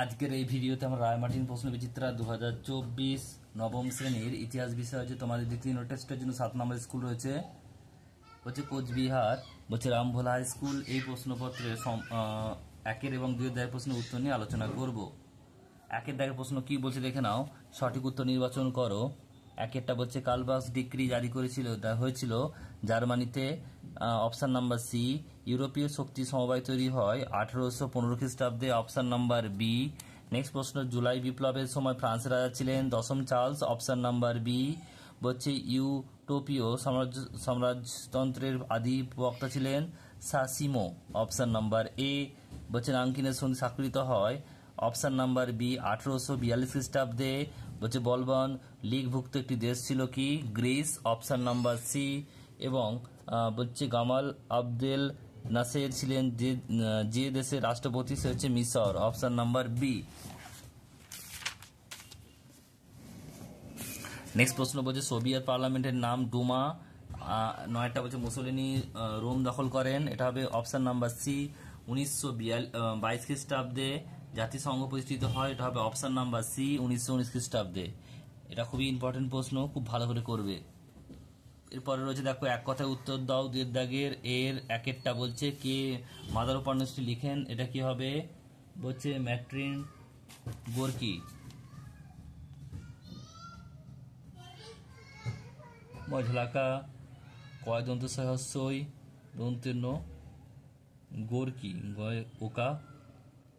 আজকের এই ভিডিওতে আমরা রায়মার্টিন প্রশ্নবিচিত্রা 2024 নবম শ্রেণীর ইতিহাস বিষয় হচ্ছে তোমাদের দ্বিতীয় টেস্টের জন্য 7 নম্বর স্কুল রয়েছে হচ্ছে কোচবিহার বলছে রামভোলা হাই স্কুল। এই প্রশ্নপত্রের একের এবং দুইয়ের দাগের প্রশ্নের উত্তর নিয়ে আলোচনা করব। একের দাগের প্রশ্ন কি বলছে দেখে নাও, সঠিক উত্তর নির্বাচন করো। একেরটা বলছে কালবাক্স ডিক্রি জারি হয়েছিল জার্মানিতে। Option number C. ইউরোপীয় শক্তি সমবায় তৈরি হয় 1815 খ্রিস্টাব্দে। Option number B. নেক্সট প্রশ্ন, জুলাই বিপ্লবের সময় ফ্রান্সের রাজা ছিলেন দশম চার্লস। Option number B. বলছে ইউটোপীয় সাম্রাজ্যতন্ত্রের আদি বক্তা ছিলেন সাসিমো। Option number A. বলছে নাঙ্কিনের সন্ধি স্বাক্ষরিত হয় অপশান নাম্বার বি 1842 খ্রিস্টাব্দে। বলছে বলবন লীগভুক্ত একটি দেশ ছিল কি? গ্রিস। Option number C. এবং বলছে গামাল আবদেল নাসের ছিলেন যে দেশের রাষ্ট্রপতি, সে হচ্ছে মিশর। Option number B. নেক্সট প্রশ্ন বলছে সোভিয়েত পার্লামেন্টের নাম ডুমা। 9টা বলছে মুসোলিনি রোম দখল করেন, এটা হবে অপশান নাম্বার সি। 1922 খ্রিস্টাব্দে জাতিসংঘ প্রতিষ্ঠিত হয়, এটা হবে অপশান নাম্বার সি। 1919 খ্রিস্টাব্দে। এটা খুবই ইম্পর্টেন্ট প্রশ্ন, খুব ভালো করে করবে। এরপরে রয়েছে দেখো এক কথায় উত্তর দাও দুয়ের দাগের। এর একেরটা বলছে কে মাদার উপন্যাসটি লিখেন, এটা কি হবে? বলছে ম্যাট্রিন গোর্কি। মজলাকা কয় দন্ত সহস্যই দন্তেন্য গোর্কি ওকা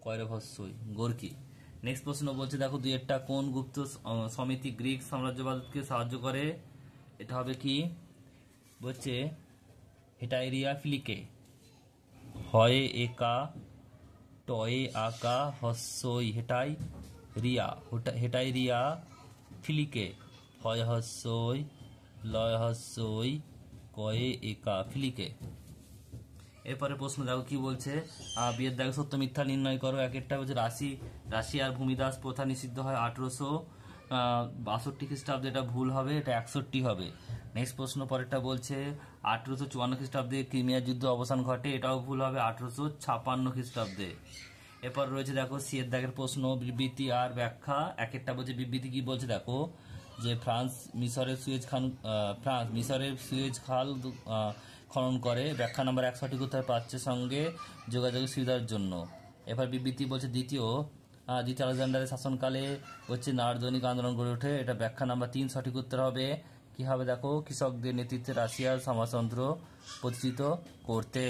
কয়রা ভস্যই গোর্কি। নেক্সট প্রশ্ন বলছে দেখো দুইয়েরটা কোন গুপ্ত সমিতি গ্রিক সাম্রাজ্যবাদকে সাহায্য করে, এটা হবে কি? বলছে হেটাইরিয়া ফিলিকে। হয় একা টয়ে আকা হস্যই হেটাই রিয়া হেটাইরিয়া ফিলিকে। হয় হস্যই লয় হস্যই কয়ে একা ফিলিকে। এরপরে প্রশ্ন দেখো কি বলছে, বিয়ের দাগে সত্য মিথ্যা নির্ণয় করো। একেরটা বলছে রাশিয়ার ভূমিদাস প্রথা নিষিদ্ধ হয় 1862 খ্রিস্টাব্দে, এটা ভুল হবে, এটা 61 হবে। নেক্সট প্রশ্ন পরেরটা বলছে 1854 খ্রিস্টাব্দে ক্রিমিয়া যুদ্ধ অবসান ঘটে, এটাও ভুল হবে, 1856 খ্রিস্টাব্দে। এরপর রয়েছে দেখো সি এর দাগের প্রশ্ন বিবৃতি আর ব্যাখ্যা। একেরটা বলছে বিবৃতি কি বলছে দেখো, যে ফ্রান্স মিশরের সুয়েজ খাল খনন করে। ব্যাখ্যা নাম্বার 1 সঠিক উত্তর প্রাচ্যের সঙ্গে যোগাযোগের সুবিধার জন্য। এবার বিবৃতি বলছে দ্বিতীয় আলেকজান্ডারের শাসনকালে হচ্ছে নার দৈনিক আন্দোলন গড়ে ওঠে, এটা ব্যাখ্যা নাম্বার 3 সঠিক উত্তর হবে। কি হবে দেখো, কৃষকদের নেতৃত্বে রাশিয়ার সমাজতন্ত্র প্রতিষ্ঠিত করতে।